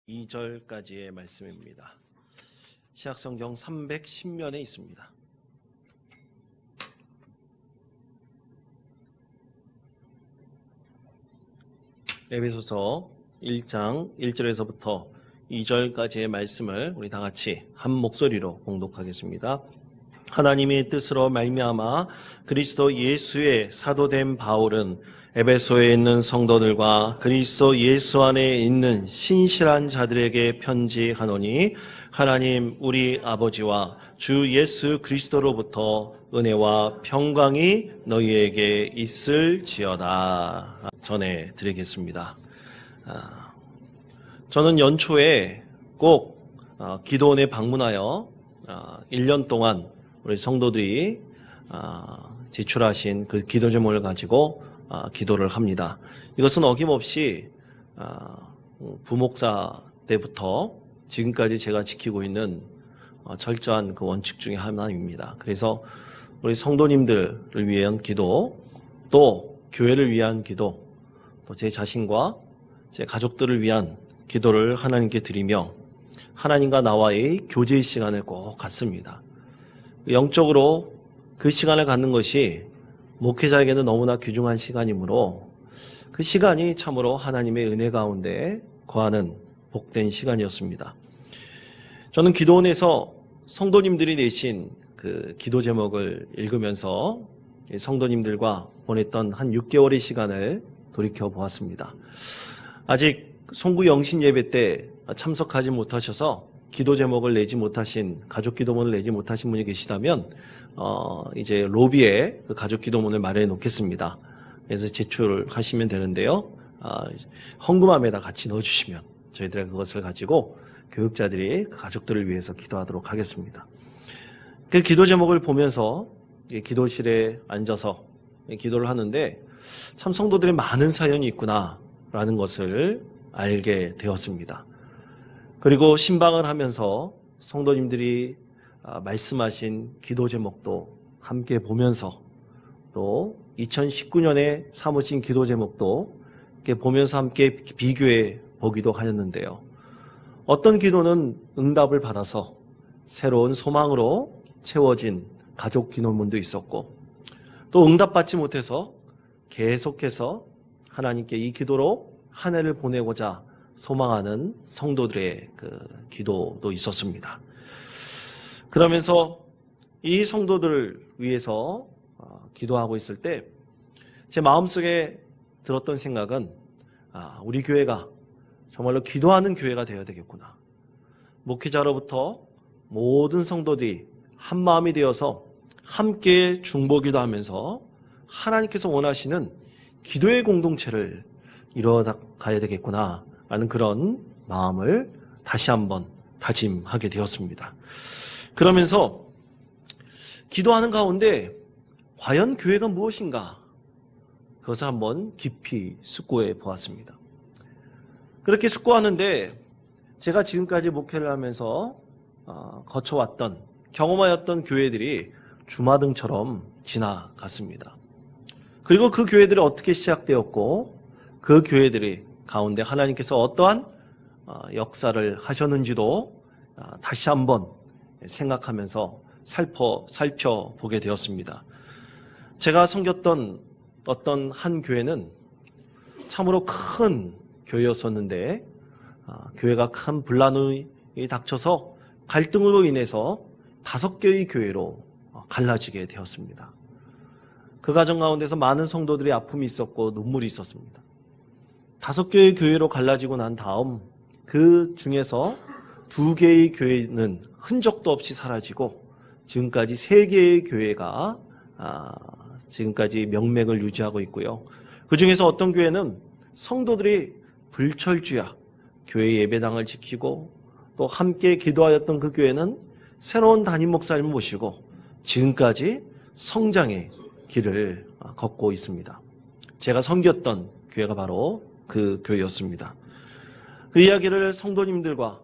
2절까지의 말씀입니다. 신약성경 310면에 있습니다. 에베소서 1장 1절에서부터 2절까지의 말씀을 우리 다 같이 한 목소리로 봉독하겠습니다. 하나님의 뜻으로 말미암아 그리스도 예수의 사도된 바울은 에베소에 있는 성도들과 그리스도 예수 안에 있는 신실한 자들에게 편지하노니 하나님 우리 아버지와 주 예수 그리스도로부터 은혜와 평강이 너희에게 있을지어다. 전해드리겠습니다. 저는 연초에 꼭 기도원에 방문하여 1년 동안 우리 성도들이 제출하신 그 기도 제목을 가지고 기도를 합니다. 이것은 어김없이 부목사 때부터 지금까지 제가 지키고 있는 철저한 그 원칙 중에 하나입니다. 그래서 우리 성도님들을 위한 기도, 또 교회를 위한 기도, 또 제 자신과 제 가족들을 위한 기도를 하나님께 드리며 하나님과 나와의 교제 시간을 꼭 갖습니다. 영적으로 그 시간을 갖는 것이 목회자에게는 너무나 귀중한 시간이므로 그 시간이 참으로 하나님의 은혜 가운데 거하는 복된 시간이었습니다. 저는 기도원에서 성도님들이 내신 그 기도 제목을 읽으면서 성도님들과 보냈던 한 6개월의 시간을 돌이켜 보았습니다. 아직 송구 영신 예배 때 참석하지 못하셔서 기도 제목을 내지 못하신, 가족 기도문을 내지 못하신 분이 계시다면 이제 로비에 그 가족 기도문을 마련해 놓겠습니다. 그래서 제출하시면 되는데요. 헌금함에다 같이 넣어주시면 저희들이 그것을 가지고 교육자들이 그 가족들을 위해서 기도하도록 하겠습니다. 그 기도 제목을 보면서 기도실에 앉아서 기도를 하는데 참 성도들의 많은 사연이 있구나라는 것을 알게 되었습니다. 그리고 신방을 하면서 성도님들이 말씀하신 기도 제목도 함께 보면서 또 2019년에 삼으신 기도 제목도 이렇게 보면서 함께 비교해 보기도 하였는데요. 어떤 기도는 응답을 받아서 새로운 소망으로 채워진 가족 기도문도 있었고 또 응답받지 못해서 계속해서 하나님께 이 기도로 한 해를 보내고자 소망하는 성도들의 그 기도도 있었습니다. 그러면서 이 성도들을 위해서 기도하고 있을 때 제 마음속에 들었던 생각은 우리 교회가 정말로 기도하는 교회가 되어야 되겠구나. 목회자로부터 모든 성도들이 한 마음이 되어서 함께 중보기도 하면서 하나님께서 원하시는 기도의 공동체를 이뤄가야 되겠구나 라는 그런 마음을 다시 한번 다짐하게 되었습니다. 그러면서 기도하는 가운데 과연 교회가 무엇인가? 그것을 한번 깊이 숙고해 보았습니다. 그렇게 숙고하는데 제가 지금까지 목회를 하면서 거쳐왔던, 경험하였던 교회들이 주마등처럼 지나갔습니다. 그리고 그 교회들이 어떻게 시작되었고 그 교회들이 가운데 하나님께서 어떠한 역사를 하셨는지도 다시 한번 생각하면서 살펴보게 되었습니다. 제가 섬겼던 어떤 한 교회는 참으로 큰 교회였었는데 교회가 큰 분란이 닥쳐서 갈등으로 인해서 5개의 교회로 갈라지게 되었습니다. 그 과정 가운데서 많은 성도들의 아픔이 있었고 눈물이 있었습니다. 5개의 교회로 갈라지고 난 다음 그 중에서 2개의 교회는 흔적도 없이 사라지고 지금까지 3개의 교회가 지금까지 명맥을 유지하고 있고요. 그 중에서 어떤 교회는 성도들이 불철주야 교회 예배당을 지키고 또 함께 기도하였던 그 교회는 새로운 담임 목사님을 모시고 지금까지 성장의 길을 걷고 있습니다. 제가 섬겼던 교회가 바로 그 교회였습니다. 그 이야기를 성도님들과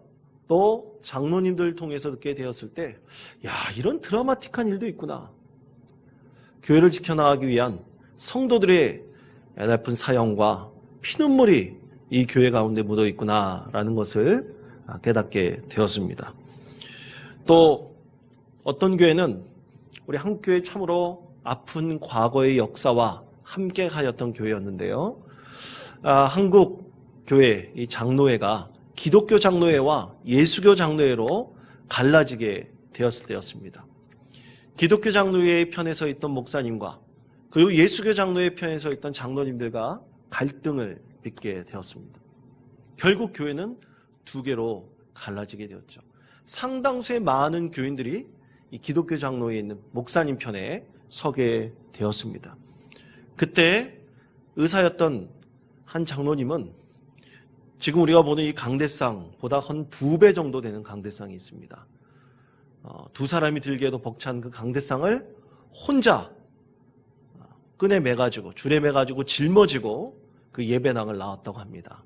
또 장로님들을 통해서 듣게 되었을 때, 이런 드라마틱한 일도 있구나. 교회를 지켜나가기 위한 성도들의 애달픈 사형과 피눈물이 이 교회 가운데 묻어 있구나라는 것을 깨닫게 되었습니다. 또 어떤 교회는 우리 한국교회 참으로 아픈 과거의 역사와 함께 가였던 교회였는데요. 한국 교회 이 장로회가 기독교 장로회와 예수교 장로회로 갈라지게 되었을 때였습니다. 기독교 장로회의 편에 서 있던 목사님과 그리고 예수교 장로회 편에 서 있던 장로님들과 갈등을 빚게 되었습니다. 결국 교회는 두 개로 갈라지게 되었죠. 상당수의 많은 교인들이 이 기독교 장로회에 있는 목사님 편에 서게 되었습니다. 그때 의사였던 한 장로님은 지금 우리가 보는 이 강대상보다 한 2배 정도 되는 강대상이 있습니다. 두 사람이 들기에도 벅찬 그 강대상을 혼자 끈에 매가지고 줄에 매가지고 짊어지고 그 예배당을 나왔다고 합니다.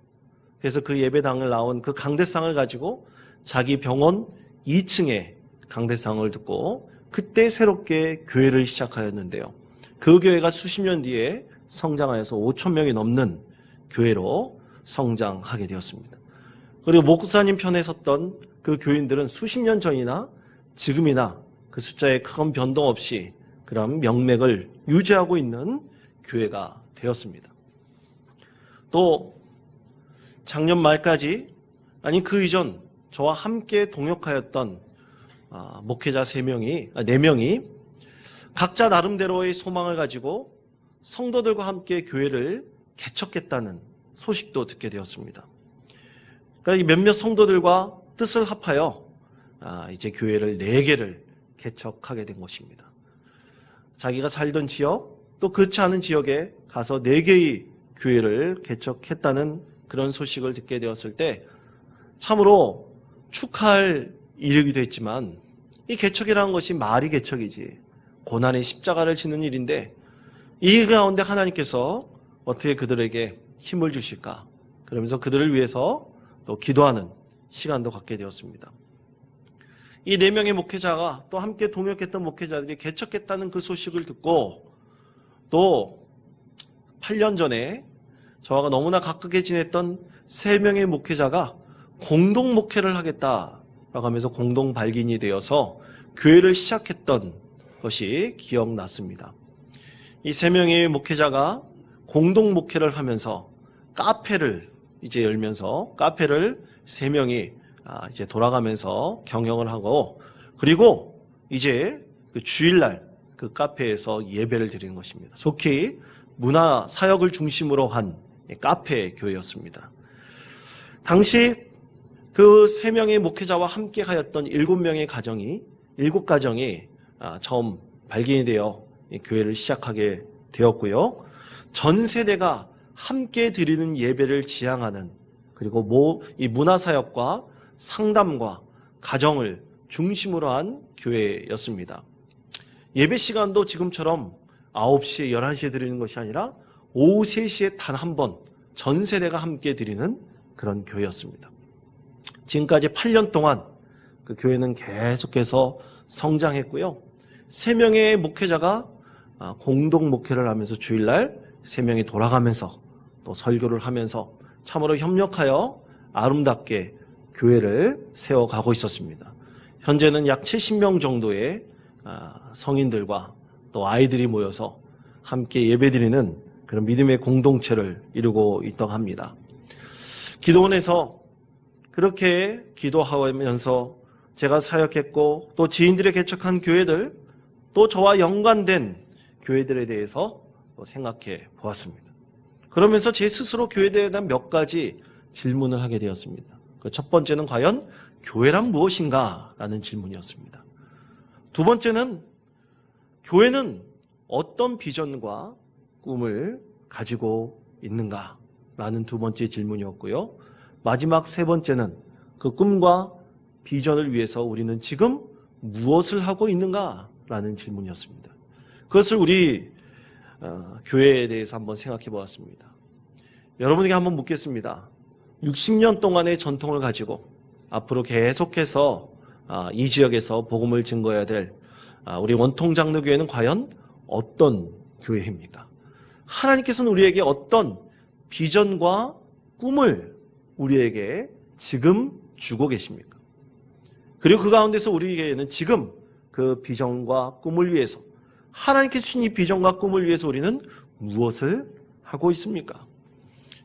그래서 그 예배당을 나온 그 강대상을 가지고 자기 병원 2층에 강대상을 듣고 그때 새롭게 교회를 시작하였는데요. 그 교회가 수십 년 뒤에 성장하여서 5천 명이 넘는 교회로 성장하게 되었습니다. 그리고 목사님 편에 섰던 그 교인들은 수십 년 전이나 지금이나 그 숫자에 큰 변동 없이 그런 명맥을 유지하고 있는 교회가 되었습니다. 또 작년 말까지 아니 그 이전 저와 함께 동역하였던 목회자 4명이 각자 나름대로의 소망을 가지고 성도들과 함께 교회를 개척했다는 소식도 듣게 되었습니다. 그러니까 이 몇몇 성도들과 뜻을 합하여 이제 교회를 4개를 개척하게 된 것입니다. 자기가 살던 지역 또 그렇지 않은 지역에 가서 4개의 교회를 개척했다는 그런 소식을 듣게 되었을 때 참으로 축하할 일이기도 했지만 이 개척이라는 것이 말이 개척이지 고난의 십자가를 지는 일인데 이 가운데 하나님께서 어떻게 그들에게 힘을 주실까? 그러면서 그들을 위해서 또 기도하는 시간도 갖게 되었습니다. 이 4명의 목회자가 또 함께 동역했던 목회자들이 개척했다는 그 소식을 듣고 또 8년 전에 저와 너무나 가깝게 지냈던 3명의 목회자가 공동 목회를 하겠다라고 하면서 공동 발기인이 되어서 교회를 시작했던 것이 기억났습니다. 이 3명의 목회자가 공동 목회를 하면서 카페를 이제 열면서 카페를 3명이 이제 돌아가면서 경영을 하고 그리고 이제 그 주일날 그 카페에서 예배를 드리는 것입니다. 속히 문화 사역을 중심으로 한 카페 교회였습니다. 당시 그 3명의 목회자와 함께 하였던 7명의 가정이 7가정이 처음 발견이 되어 교회를 시작하게 되었고요. 전 세대가 함께 드리는 예배를 지향하는 그리고 이 문화사역과 상담과 가정을 중심으로 한 교회였습니다. 예배 시간도 지금처럼 9시에 11시에 드리는 것이 아니라 오후 3시에 단 한 번 전 세대가 함께 드리는 그런 교회였습니다. 지금까지 8년 동안 그 교회는 계속해서 성장했고요. 3명의 목회자가 공동 목회를 하면서 주일날 3명이 돌아가면서 또 설교를 하면서 참으로 협력하여 아름답게 교회를 세워가고 있었습니다. 현재는 약 70명 정도의 성인들과 또 아이들이 모여서 함께 예배드리는 그런 믿음의 공동체를 이루고 있다고 합니다. 기도원에서 그렇게 기도하면서 제가 사역했고 또 지인들의 개척한 교회들 또 저와 연관된 교회들에 대해서 생각해 보았습니다. 그러면서 제 스스로 교회에 대한 몇 가지 질문을 하게 되었습니다. 그 첫 번째는 과연 교회란 무엇인가? 라는 질문이었습니다. 두 번째는 교회는 어떤 비전과 꿈을 가지고 있는가? 라는 두 번째 질문이었고요. 마지막 세 번째는 그 꿈과 비전을 위해서 우리는 지금 무엇을 하고 있는가? 라는 질문이었습니다. 그것을 우리 교회에 대해서 한번 생각해 보았습니다. 여러분에게 한번 묻겠습니다. 60년 동안의 전통을 가지고 앞으로 계속해서 이 지역에서 복음을 증거해야 될 우리 원통장로교회는 과연 어떤 교회입니까? 하나님께서는 우리에게 어떤 비전과 꿈을 우리에게 지금 주고 계십니까? 그리고 그 가운데서 우리에게는 지금 그 비전과 꿈을 위해서, 하나님께서 주신 이 비전과 꿈을 위해서 우리는 무엇을 하고 있습니까?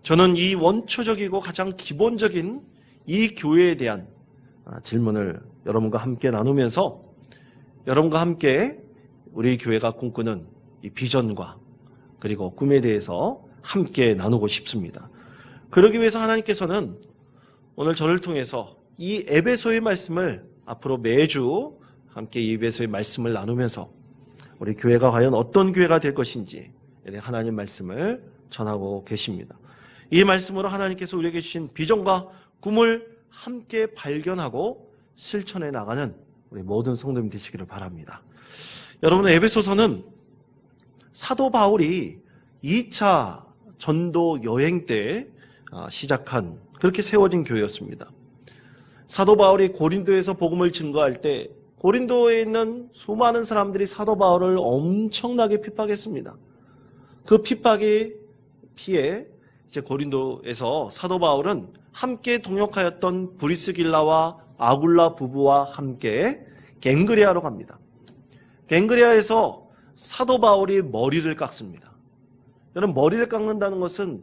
저는 이 원초적이고 가장 기본적인 이 교회에 대한 질문을 여러분과 함께 나누면서 여러분과 함께 우리 교회가 꿈꾸는 이 비전과 그리고 꿈에 대해서 함께 나누고 싶습니다. 그러기 위해서 하나님께서는 오늘 저를 통해서 이 에베소의 말씀을 앞으로 매주 함께 이 에베소의 말씀을 나누면서 우리 교회가 과연 어떤 교회가 될 것인지 하나님 말씀을 전하고 계십니다. 이 말씀으로 하나님께서 우리에게 주신 비전과 꿈을 함께 발견하고 실천해 나가는 우리 모든 성도님 되시기를 바랍니다. 여러분, 에베소서는 사도 바울이 2차 전도 여행 때 시작한, 그렇게 세워진 교회였습니다. 사도 바울이 고린도에서 복음을 증거할 때 고린도에 있는 수많은 사람들이 사도 바울을 엄청나게 핍박했습니다. 그 핍박에 피해 이제 고린도에서 사도 바울은 함께 동역하였던 브리스길라와 아굴라 부부와 함께 갱그레아로 갑니다. 갱그레아에서 사도 바울이 머리를 깎습니다. 여러분, 머리를 깎는다는 것은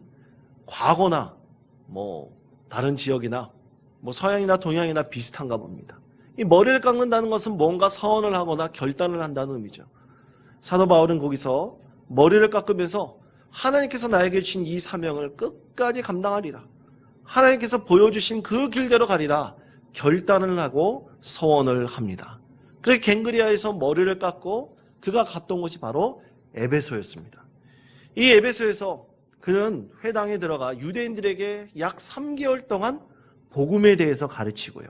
과거나 다른 지역이나 서양이나 동양이나 비슷한가 봅니다. 이 머리를 깎는다는 것은 뭔가 서원을 하거나 결단을 한다는 의미죠. 사도 바울은 거기서 머리를 깎으면서 하나님께서 나에게 주신 이 사명을 끝까지 감당하리라, 하나님께서 보여주신 그 길대로 가리라 결단을 하고 서원을 합니다. 그래서 갱그리아에서 머리를 깎고 그가 갔던 곳이 바로 에베소였습니다. 이 에베소에서 그는 회당에 들어가 유대인들에게 약 3개월 동안 복음에 대해서 가르치고요.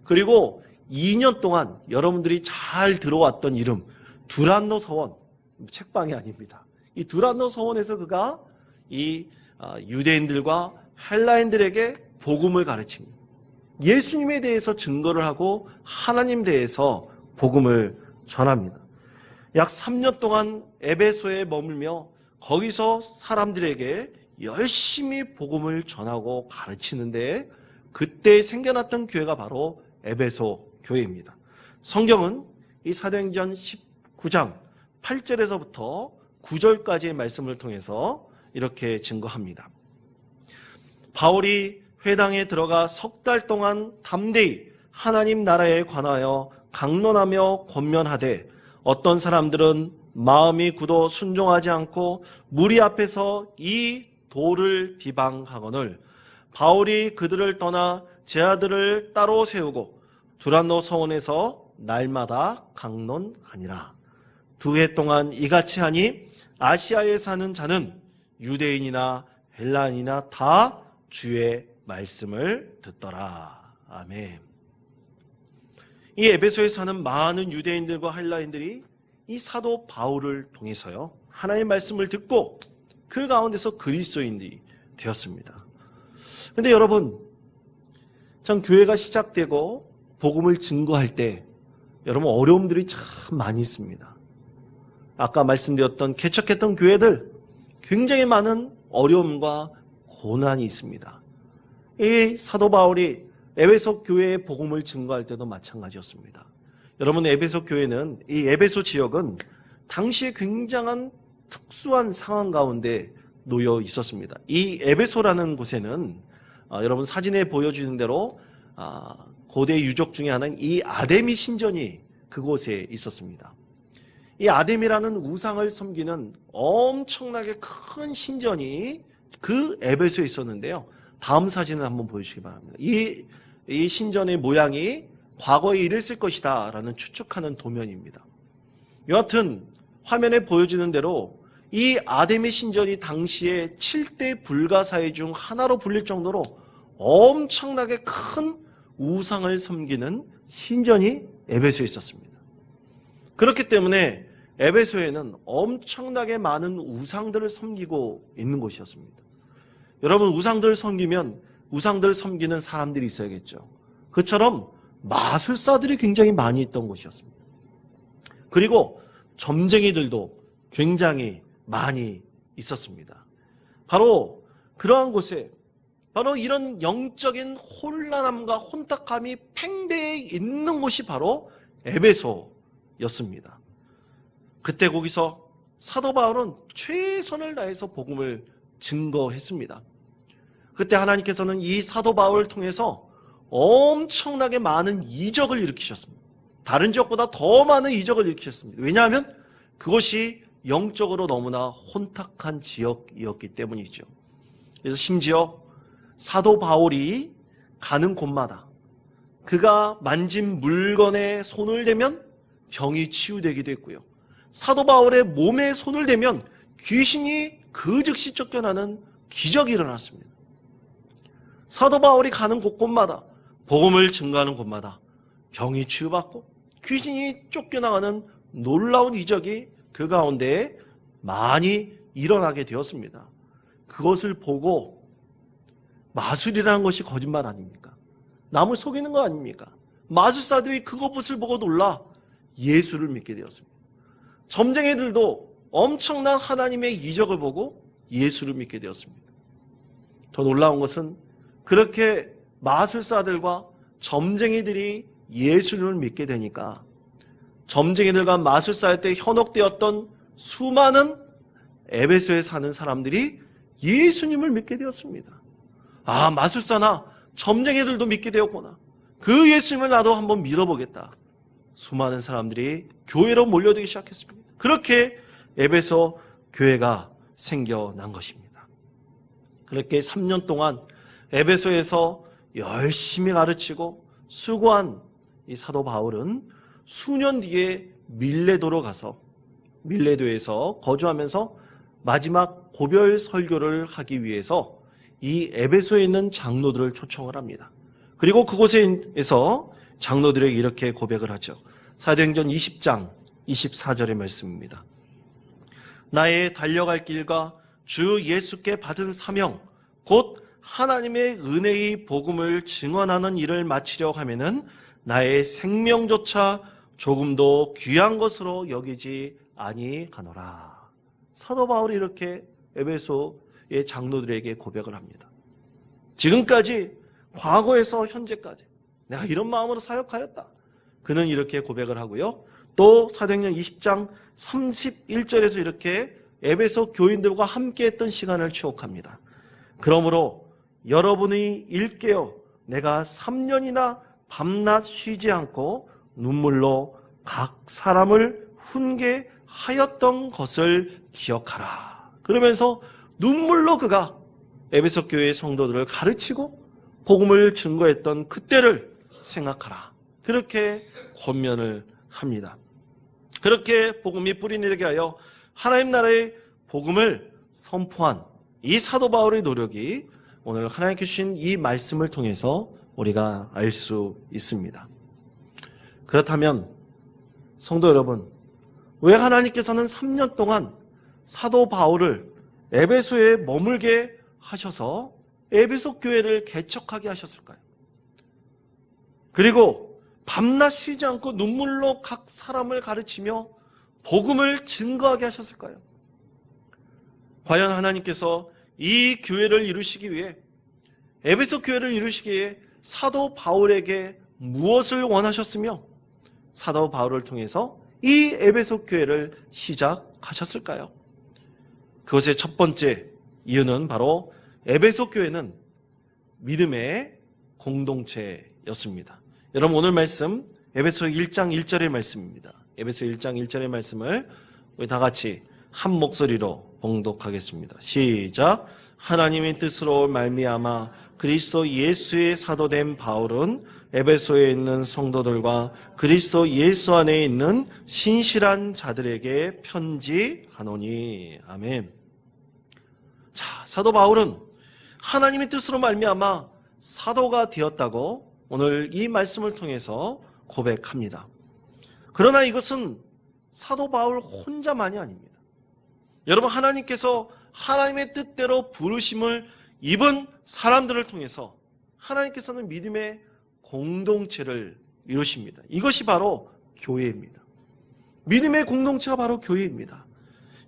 그리고 2년 동안 여러분들이 잘 들어왔던 이름 두란노 서원, 책방이 아닙니다. 이 두란노 서원에서 그가 이 유대인들과 헬라인들에게 복음을 가르칩니다. 예수님에 대해서 증거를 하고 하나님 대해서 복음을 전합니다. 약 3년 동안 에베소에 머물며 거기서 사람들에게 열심히 복음을 전하고 가르치는데 그때 생겨났던 교회가 바로 에베소 교회입니다. 성경은 이 사도행전 19장 8절에서부터 9절까지의 말씀을 통해서 이렇게 증거합니다. 바울이 회당에 들어가 석 달 동안 담대히 하나님 나라에 관하여 강론하며 권면하되 어떤 사람들은 마음이 굳어 순종하지 않고 무리 앞에서 이 도를 비방하거늘 바울이 그들을 떠나 제 아들을 따로 세우고 두란노 서원에서 날마다 강론하니라. 2해 동안 이같이 하니 아시아에 사는 자는 유대인이나 헬라인이나 다 주의 말씀을 듣더라. 아멘. 이 에베소에 사는 많은 유대인들과 헬라인들이 이 사도 바울을 통해서요 하나님의 말씀을 듣고 그 가운데서 그리스도인들이 되었습니다. 그런데 여러분, 참 교회가 시작되고 복음을 증거할 때 여러분 어려움들이 참 많이 있습니다. 아까 말씀드렸던 개척했던 교회들 굉장히 많은 어려움과 고난이 있습니다. 이 사도 바울이 에베소 교회의 복음을 증거할 때도 마찬가지였습니다. 여러분, 에베소 교회는, 이 에베소 지역은 당시에 굉장한 특수한 상황 가운데 놓여 있었습니다. 이 에베소라는 곳에는 여러분 사진에 보여주는 대로 고대 유적 중에 하나인 이 아데미 신전이 그곳에 있었습니다. 이 아데미라는 우상을 섬기는 엄청나게 큰 신전이 그 에베소에 있었는데요. 다음 사진을 한번 보여주시기 바랍니다. 이 신전의 모양이 과거에 이랬을 것이다 라는 추측하는 도면입니다. 여하튼 화면에 보여지는 대로 이 아데미 신전이 당시에 7대 불가사의 중 하나로 불릴 정도로 엄청나게 큰 우상을 섬기는 신전이 에베소에 있었습니다. 그렇기 때문에 에베소에는 엄청나게 많은 우상들을 섬기고 있는 곳이었습니다. 여러분, 우상들을 섬기면 우상들을 섬기는 사람들이 있어야겠죠. 그처럼 마술사들이 굉장히 많이 있던 곳이었습니다. 그리고 점쟁이들도 굉장히 많이 있었습니다. 바로 그러한 곳에 바로 이런 영적인 혼란함과 혼탁함이 팽배해 있는 곳이 바로 에베소였습니다. 그때 거기서 사도 바울은 최선을 다해서 복음을 증거했습니다. 그때 하나님께서는 이 사도 바울을 통해서 엄청나게 많은 이적을 일으키셨습니다. 다른 지역보다 더 많은 이적을 일으키셨습니다. 왜냐하면 그것이 영적으로 너무나 혼탁한 지역이었기 때문이죠. 그래서 심지어 사도 바울이 가는 곳마다 그가 만진 물건에 손을 대면 병이 치유되기도 했고요. 사도 바울의 몸에 손을 대면 귀신이 그 즉시 쫓겨나는 기적이 일어났습니다. 사도 바울이 가는 곳곳마다, 복음을 증거하는 곳마다 병이 치유받고 귀신이 쫓겨나가는 놀라운 이적이 그 가운데 많이 일어나게 되었습니다. 그것을 보고 마술이라는 것이 거짓말 아닙니까? 남을 속이는 거 아닙니까? 마술사들이 그것을 보고 놀라 예수를 믿게 되었습니다. 점쟁이들도 엄청난 하나님의 이적을 보고 예수를 믿게 되었습니다. 더 놀라운 것은 그렇게 마술사들과 점쟁이들이 예수를 믿게 되니까 점쟁이들과 마술사일 때 현혹되었던 수많은 에베소에 사는 사람들이 예수님을 믿게 되었습니다. 아, 마술사나 점쟁이들도 믿게 되었구나. 그 예수님을 나도 한번 믿어보겠다. 수많은 사람들이 교회로 몰려들기 시작했습니다. 그렇게 에베소 교회가 생겨난 것입니다. 그렇게 3년 동안 에베소에서 열심히 가르치고 수고한 이 사도 바울은 수년 뒤에 밀레도로 가서 밀레도에서 거주하면서 마지막 고별 설교를 하기 위해서 이 에베소에 있는 장로들을 초청을 합니다. 그리고 그곳에서 장로들에게 이렇게 고백을 하죠. 사도행전 20장 24절의 말씀입니다. 나의 달려갈 길과 주 예수께 받은 사명 곧 하나님의 은혜의 복음을 증언하는 일을 마치려 하면은 나의 생명조차 조금도 귀한 것으로 여기지 아니하노라. 사도 바울이 이렇게 에베소의 장로들에게 고백을 합니다. 지금까지 과거에서 현재까지 내가 이런 마음으로 사역하였다. 그는 이렇게 고백을 하고요. 또 사도행전 20장 31절에서 이렇게 에베소 교인들과 함께했던 시간을 추억합니다. 그러므로 여러분이 일깨어 내가 3년이나 밤낮 쉬지 않고 눈물로 각 사람을 훈계하였던 것을 기억하라. 그러면서 눈물로 그가 에베소 교회의 성도들을 가르치고 복음을 증거했던 그때를 생각하라. 그렇게 권면을 합니다. 그렇게 복음이 뿌리내리게 하여 하나님 나라의 복음을 선포한 이 사도 바울의 노력이 오늘 하나님께 주신 이 말씀을 통해서 우리가 알 수 있습니다. 그렇다면 성도 여러분, 왜 하나님께서는 3년 동안 사도 바울을 에베소에 머물게 하셔서 에베소 교회를 개척하게 하셨을까요? 그리고 밤낮 쉬지 않고 눈물로 각 사람을 가르치며 복음을 증거하게 하셨을까요? 과연 하나님께서 이 교회를 이루시기 위해, 에베소 교회를 이루시기 위해 사도 바울에게 무엇을 원하셨으며 사도 바울을 통해서 이 에베소 교회를 시작하셨을까요? 그것의 첫 번째 이유는 바로 에베소 교회는 믿음의 공동체였습니다. 여러분, 오늘 말씀 에베소 1장 1절의 말씀입니다. 에베소 1장 1절의 말씀을 우리 다 같이 한 목소리로 봉독하겠습니다. 시작. 하나님의 뜻으로 말미암아 그리스도 예수의 사도된 바울은 에베소에 있는 성도들과 그리스도 예수 안에 있는 신실한 자들에게 편지하노니. 아멘. 자, 사도 바울은 하나님의 뜻으로 말미암아 사도가 되었다고 오늘 이 말씀을 통해서 고백합니다. 그러나 이것은 사도 바울 혼자만이 아닙니다. 여러분, 하나님께서 하나님의 뜻대로 부르심을 입은 사람들을 통해서 하나님께서는 믿음의 공동체를 이루십니다. 이것이 바로 교회입니다. 믿음의 공동체가 바로 교회입니다.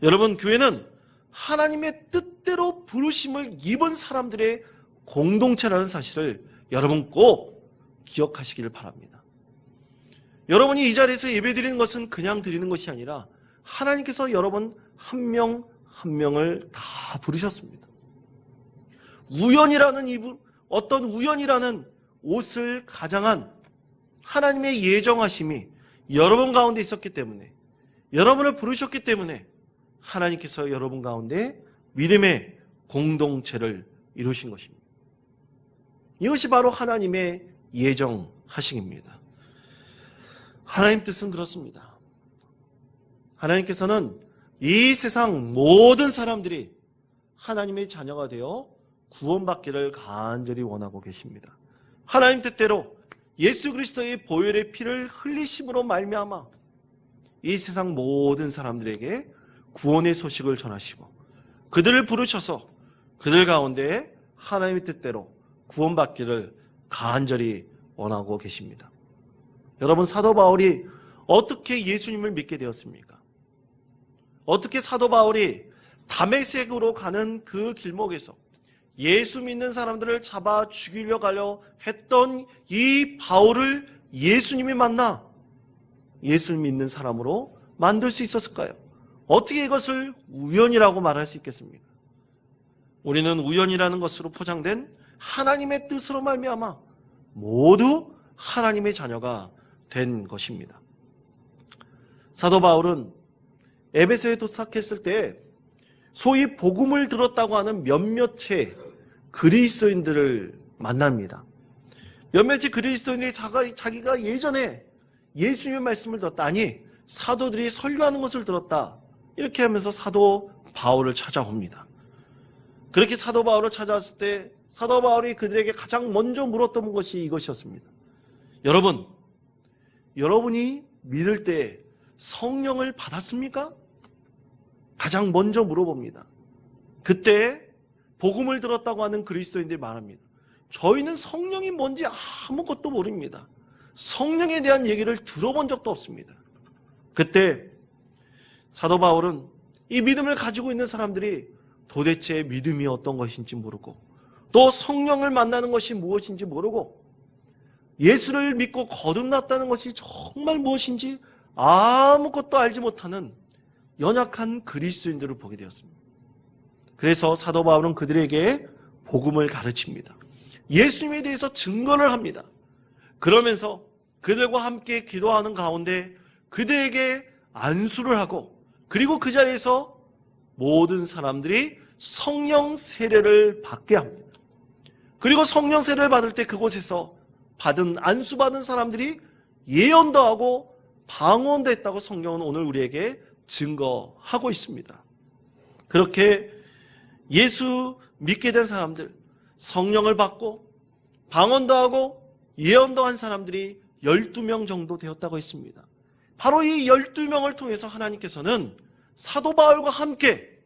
여러분, 교회는 하나님의 뜻대로 부르심을 입은 사람들의 공동체라는 사실을 여러분 꼭 기억하시기를 바랍니다. 여러분이 이 자리에서 예배드리는 것은 그냥 드리는 것이 아니라 하나님께서 여러분 한 명 한 명을 다 부르셨습니다. 어떤 우연이라는 옷을 가장한 하나님의 예정하심이 여러분 가운데 있었기 때문에, 여러분을 부르셨기 때문에 하나님께서 여러분 가운데 믿음의 공동체를 이루신 것입니다. 이것이 바로 하나님의 예정하심입니다. 하나님 뜻은 그렇습니다. 하나님께서는 이 세상 모든 사람들이 하나님의 자녀가 되어 구원받기를 간절히 원하고 계십니다. 하나님 뜻대로 예수 그리스도의 보혈의 피를 흘리심으로 말미암아 이 세상 모든 사람들에게 구원의 소식을 전하시고 그들을 부르셔서 그들 가운데 하나님의 뜻대로 구원받기를 간절히 원하고 계십니다. 여러분, 사도 바울이 어떻게 예수님을 믿게 되었습니까? 어떻게 사도 바울이 다메섹으로 가는 그 길목에서 예수 믿는 사람들을 잡아 죽이려고 하려 했던 이 바울을 예수님이 만나 예수 믿는 사람으로 만들 수 있었을까요? 어떻게 이것을 우연이라고 말할 수 있겠습니까? 우리는 우연이라는 것으로 포장된 하나님의 뜻으로 말미암아 모두 하나님의 자녀가 된 것입니다. 사도 바울은 에베소에 도착했을 때 소위 복음을 들었다고 하는 몇몇의 그리스도인들을 만납니다. 몇몇의 그리스도인들이 자기가 예전에 예수님의 말씀을 들었다, 아니 사도들이 설교하는 것을 들었다, 이렇게 하면서 사도 바울을 찾아옵니다. 그렇게 사도 바울을 찾아왔을 때 사도 바울이 그들에게 가장 먼저 물었던 것이 이것이었습니다. 여러분이 믿을 때 성령을 받았습니까? 가장 먼저 물어봅니다. 그때 복음을 들었다고 하는 그리스도인들이 말합니다. 저희는 성령이 뭔지 아무것도 모릅니다. 성령에 대한 얘기를 들어본 적도 없습니다. 그때 사도 바울은 이 믿음을 가지고 있는 사람들이 도대체 믿음이 어떤 것인지 모르고 또 성령을 만나는 것이 무엇인지 모르고 예수를 믿고 거듭났다는 것이 정말 무엇인지 아무것도 알지 못하는 연약한 그리스도인들을 보게 되었습니다. 그래서 사도 바울은 그들에게 복음을 가르칩니다. 예수님에 대해서 증거를 합니다. 그러면서 그들과 함께 기도하는 가운데 그들에게 안수를 하고 그리고 그 자리에서 모든 사람들이 성령 세례를 받게 합니다. 그리고 성령 세례를 받을 때 그곳에서 안수받은 사람들이 예언도 하고 방언도 했다고 성경은 오늘 우리에게 증거하고 있습니다. 그렇게 예수 믿게 된 사람들, 성령을 받고 방언도 하고 예언도 한 사람들이 12명 정도 되었다고 했습니다. 바로 이 12명을 통해서 하나님께서는 사도 바울과 함께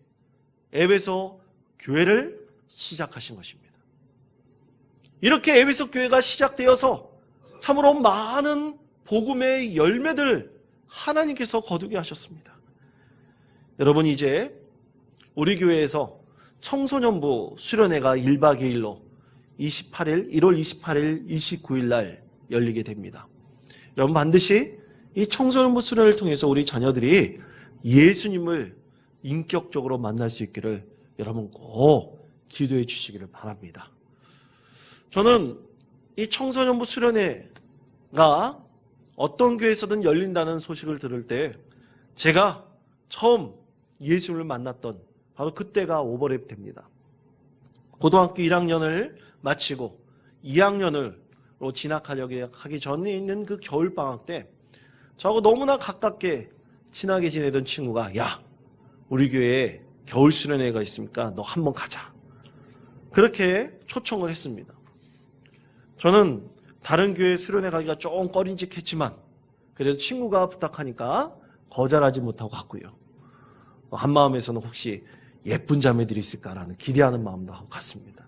에베소 교회를 시작하신 것입니다. 이렇게 에베소 교회가 시작되어서 참으로 많은 복음의 열매들 하나님께서 거두게 하셨습니다. 여러분, 이제 우리 교회에서 청소년부 수련회가 1박 2일로 1월 28일, 29일 날 열리게 됩니다. 여러분, 반드시 이 청소년부 수련을 통해서 우리 자녀들이 예수님을 인격적으로 만날 수 있기를 여러분 꼭 기도해 주시기를 바랍니다. 저는 이 청소년부 수련회가 어떤 교회에서든 열린다는 소식을 들을 때 제가 처음 예수님을 만났던 바로 그때가 오버랩 됩니다. 고등학교 1학년을 마치고 2학년으로 진학하려고 하기 전에 있는 그 겨울방학 때 저하고 너무나 가깝게 친하게 지내던 친구가 야, 우리 교회에 겨울 수련회가 있으니까 너 한번 가자. 그렇게 초청을 했습니다. 저는 다른 교회 수련회 가기가 조금 꺼림직했지만 그래도 친구가 부탁하니까 거절하지 못하고 갔고요. 한마음에서는 혹시 예쁜 자매들이 있을까라는 기대하는 마음도 하고 갔습니다.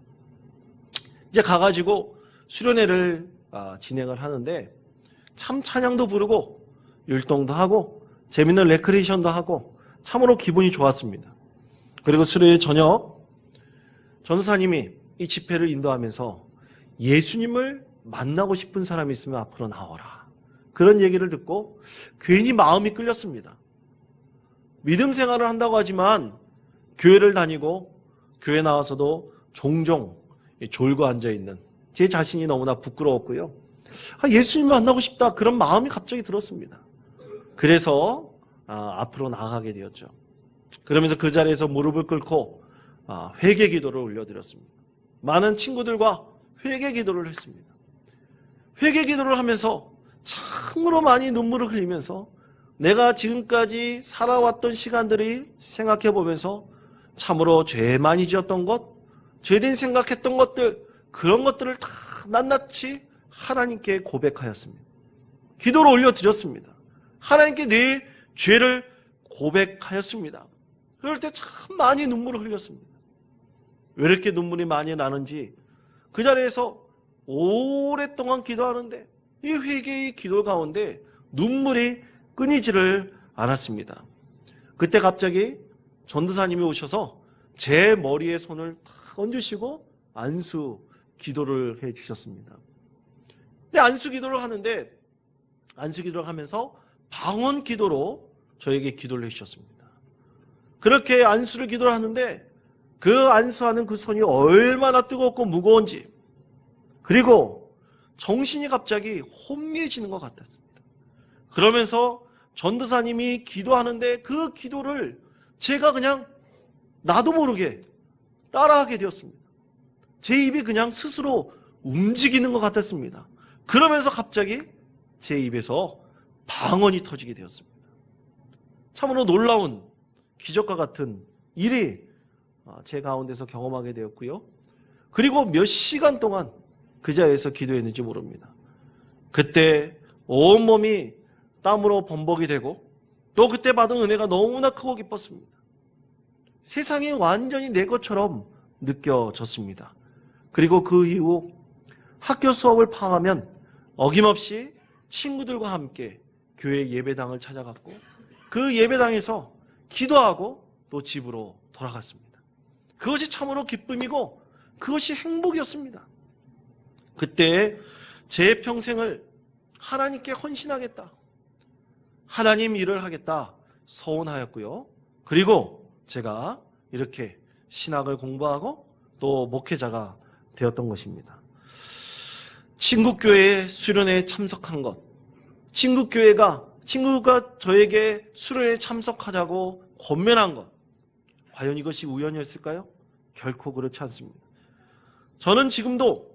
이제 가가지고 수련회를 진행을 하는데 참 찬양도 부르고 율동도 하고 재밌는 레크레이션도 하고 참으로 기분이 좋았습니다. 그리고 수련회 저녁 전사님이 이 집회를 인도하면서 예수님을 만나고 싶은 사람이 있으면 앞으로 나와라. 그런 얘기를 듣고 괜히 마음이 끌렸습니다. 믿음 생활을 한다고 하지만 교회를 다니고 교회 나와서도 종종 졸고 앉아있는 제 자신이 너무나 부끄러웠고요. 예수님을 만나고 싶다. 그런 마음이 갑자기 들었습니다. 그래서 앞으로 나아가게 되었죠. 그러면서 그 자리에서 무릎을 꿇고 회개 기도를 올려드렸습니다. 많은 친구들과 회개 기도를 했습니다. 회개 기도를 하면서 참으로 많이 눈물을 흘리면서 내가 지금까지 살아왔던 시간들이 생각해 보면서 참으로 죄 많이 지었던 것, 죄된 생각했던 것들, 그런 것들을 다 낱낱이 하나님께 고백하였습니다. 기도를 올려드렸습니다. 하나님께 내 죄를 고백하였습니다. 그럴 때 참 많이 눈물을 흘렸습니다. 왜 이렇게 눈물이 많이 나는지 그 자리에서 오랫동안 기도하는데 이 회개의 기도 가운데 눈물이 끊이지를 않았습니다. 그때 갑자기 전도사님이 오셔서 제 머리에 손을 탁 얹으시고 안수 기도를 해 주셨습니다. 근데 안수 기도를 하는데 안수 기도를 하면서 방언 기도로 저에게 기도를 해 주셨습니다. 그렇게 안수를 기도를 하는데 그 안수하는 그 손이 얼마나 뜨겁고 무거운지, 그리고 정신이 갑자기 혼미해지는 것 같았습니다. 그러면서 전도사님이 기도하는데 그 기도를 제가 그냥 나도 모르게 따라하게 되었습니다. 제 입이 그냥 스스로 움직이는 것 같았습니다. 그러면서 갑자기 제 입에서 방언이 터지게 되었습니다. 참으로 놀라운 기적과 같은 일이 제 가운데서 경험하게 되었고요. 그리고 몇 시간 동안 그 자리에서 기도했는지 모릅니다. 그때 온몸이 땀으로 범벅이 되고 또 그때 받은 은혜가 너무나 크고 기뻤습니다. 세상이 완전히 내 것처럼 느껴졌습니다. 그리고 그 이후 학교 수업을 방하면 어김없이 친구들과 함께 교회 예배당을 찾아갔고 그 예배당에서 기도하고 또 집으로 돌아갔습니다. 그것이 참으로 기쁨이고 그것이 행복이었습니다. 그때 제 평생을 하나님께 헌신하겠다, 하나님 일을 하겠다 서원하였고요. 그리고 제가 이렇게 신학을 공부하고 또 목회자가 되었던 것입니다. 친구교회 수련회에 참석한 것, 친구가 저에게 수련회에 참석하자고 권면한 것, 과연 이것이 우연이었을까요? 결코 그렇지 않습니다. 저는 지금도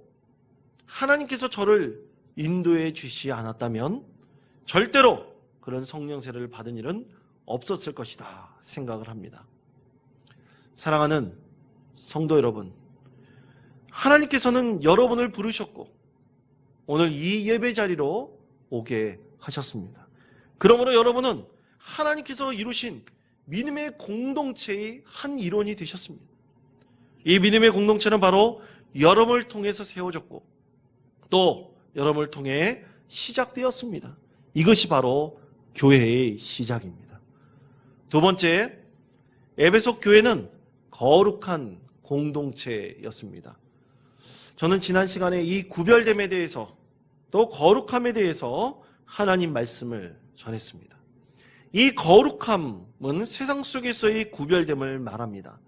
하나님께서 저를 인도해 주시지 않았다면 절대로 그런 성령 세례를 받은 일은 없었을 것이다 생각을 합니다. 사랑하는 성도 여러분, 하나님께서는 여러분을 부르셨고 오늘 이 예배 자리로 오게 하셨습니다. 그러므로 여러분은 하나님께서 이루신 믿음의 공동체의 한 일원이 되셨습니다. 이 믿음의 공동체는 바로 여러분을 통해서 세워졌고 또 여러분을 통해 시작되었습니다. 이것이 바로 교회의 시작입니다. 두 번째, 에베소 교회는 거룩한 공동체였습니다. 저는 지난 시간에 이 구별됨에 대해서 또 거룩함에 대해서 하나님 말씀을 전했습니다. 이 거룩함은 세상 속에서의 구별됨을 말합니다.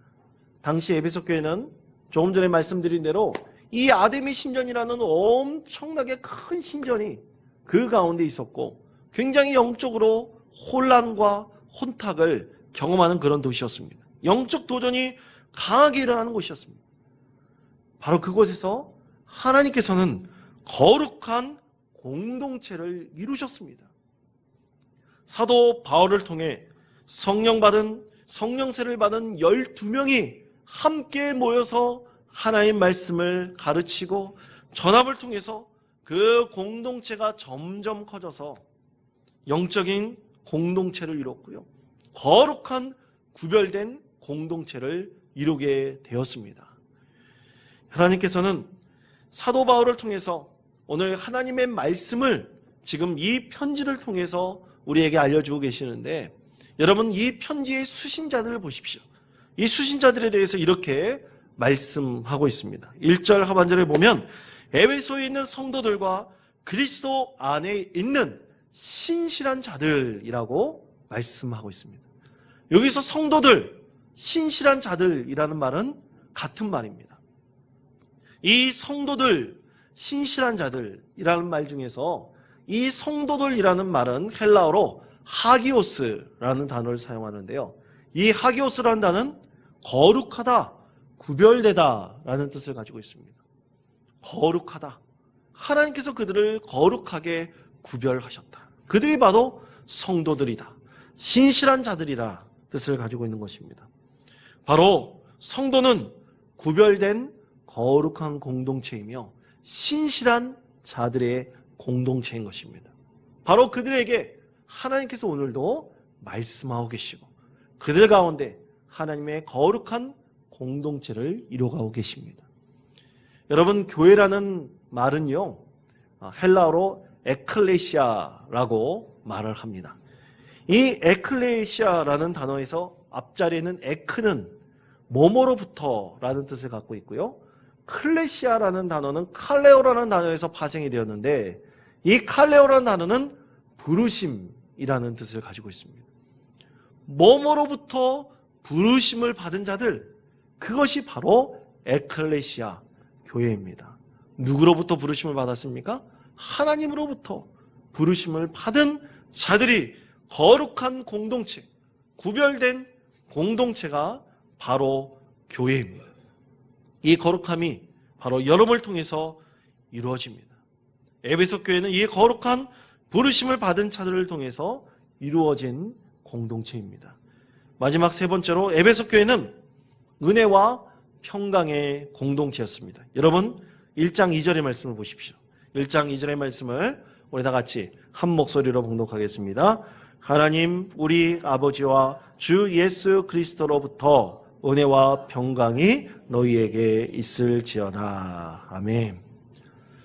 당시 에베소 교회는 조금 전에 말씀드린 대로 이 아데미 신전이라는 엄청나게 큰 신전이 그 가운데 있었고 굉장히 영적으로 혼란과 혼탁을 경험하는 그런 도시였습니다. 영적 도전이 강하게 일어나는 곳이었습니다. 바로 그곳에서 하나님께서는 거룩한 공동체를 이루셨습니다. 사도 바울을 통해 성령세를 받은 12명이 함께 모여서 하나님의 말씀을 가르치고 전합을 통해서 그 공동체가 점점 커져서 영적인 공동체를 이뤘고요. 거룩한 구별된 공동체를 이루게 되었습니다. 하나님께서는 사도 바울을 통해서 오늘 하나님의 말씀을 지금 이 편지를 통해서 우리에게 알려주고 계시는데 여러분 이 편지의 수신자들을 보십시오. 이 수신자들에 대해서 이렇게 말씀하고 있습니다. 1절 하반절에 보면 에베소에 있는 성도들과 그리스도 안에 있는 신실한 자들이라고 말씀하고 있습니다. 여기서 성도들, 신실한 자들이라는 말은 같은 말입니다. 이 성도들, 신실한 자들이라는 말 중에서 이 성도들이라는 말은 헬라어로 하기오스라는 단어를 사용하는데요. 이 하기오스라는 단어는 거룩하다, 구별되다 라는 뜻을 가지고 있습니다. 거룩하다. 하나님께서 그들을 거룩하게 구별하셨다. 그들이 바로 성도들이다. 신실한 자들이라 뜻을 가지고 있는 것입니다. 바로 성도는 구별된 거룩한 공동체이며 신실한 자들의 공동체인 것입니다. 바로 그들에게 하나님께서 오늘도 말씀하고 계시고 그들 가운데 하나님의 거룩한 공동체를 이루어가고 계십니다. 여러분, 교회라는 말은요, 헬라어로 에클레시아라고 말을 합니다. 이 에클레시아라는 단어에서 앞자리에는 에크는 뭐뭐로부터라는 뜻을 갖고 있고요. 클레시아라는 단어는 칼레오라는 단어에서 파생이 되었는데 이 칼레오라는 단어는 부르심이라는 뜻을 가지고 있습니다. 뭐뭐로부터 부르심을 받은 자들, 그것이 바로 에클레시아 교회입니다. 누구로부터 부르심을 받았습니까? 하나님으로부터 부르심을 받은 자들이 거룩한 공동체, 구별된 공동체가 바로 교회입니다. 이 거룩함이 바로 여러분을 통해서 이루어집니다. 에베소 교회는 이 거룩한 부르심을 받은 자들을 통해서 이루어진 공동체입니다. 마지막 세 번째로 에베소 교회는 은혜와 평강의 공동체였습니다. 여러분 1장 2절의 말씀을 보십시오. 1장 2절의 말씀을 우리 다 같이 한 목소리로 봉독하겠습니다. 하나님 우리 아버지와 주 예수 그리스도로부터 은혜와 평강이 너희에게 있을지어다. 아멘.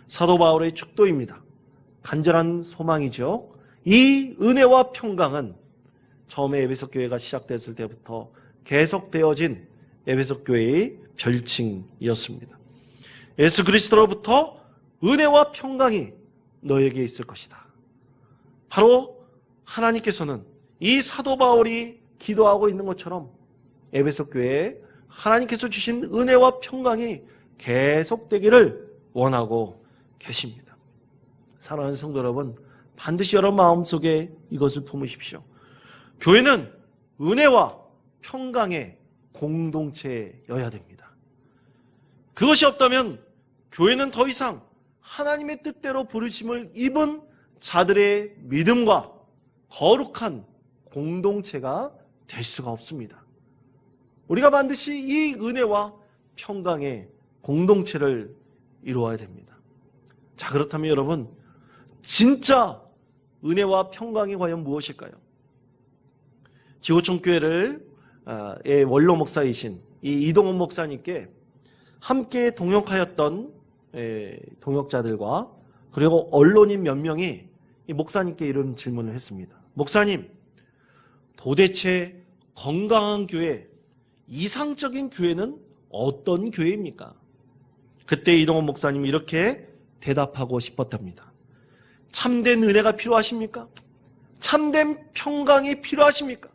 사도 바울의 축도입니다. 간절한 소망이죠. 이 은혜와 평강은 처음에 에베소 교회가 시작됐을 때부터 계속되어진 에베소 교회의 별칭이었습니다. 예수 그리스도로부터 은혜와 평강이 너에게 있을 것이다. 바로 하나님께서는 이 사도 바울이 기도하고 있는 것처럼 에베소 교회에 하나님께서 주신 은혜와 평강이 계속되기를 원하고 계십니다. 사랑하는 성도 여러분, 반드시 여러분 마음속에 이것을 품으십시오. 교회는 은혜와 평강의 공동체여야 됩니다. 그것이 없다면 교회는 더 이상 하나님의 뜻대로 부르심을 입은 자들의 믿음과 거룩한 공동체가 될 수가 없습니다. 우리가 반드시 이 은혜와 평강의 공동체를 이루어야 됩니다. 자, 그렇다면 여러분, 진짜 은혜와 평강이 과연 무엇일까요? 지구촌교회의 원로 목사이신 이 이동원 목사님께 함께 동역하였던 동역자들과 그리고 언론인 몇 명이 이 목사님께 이런 질문을 했습니다. 목사님, 도대체 건강한 교회, 이상적인 교회는 어떤 교회입니까? 그때 이동원 목사님이 이렇게 대답하고 싶었답니다. 참된 은혜가 필요하십니까? 참된 평강이 필요하십니까?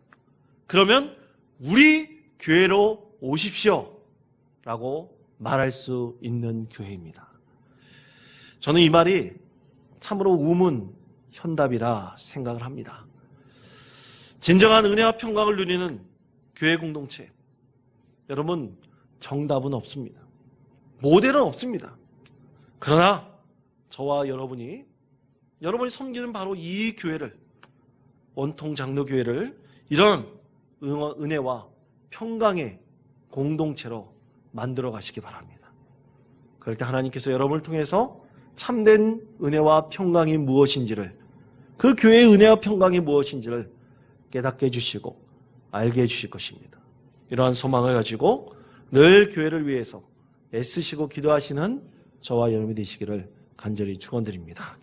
그러면 우리 교회로 오십시오 라고 말할 수 있는 교회입니다. 저는 이 말이 참으로 우문현답이라 생각을 합니다. 진정한 은혜와 평강을 누리는 교회 공동체, 여러분 정답은 없습니다. 모델은 없습니다. 그러나 저와 여러분이 섬기는 바로 이 교회를, 원통 장로교회를 이런 은혜와 평강의 공동체로 만들어 가시기 바랍니다. 그럴 때 하나님께서 여러분을 통해서 참된 은혜와 평강이 무엇인지를, 그 교회의 은혜와 평강이 무엇인지를 깨닫게 해주시고 알게 해주실 것입니다. 이러한 소망을 가지고 늘 교회를 위해서 애쓰시고 기도하시는 저와 여러분이 되시기를 간절히 축원드립니다.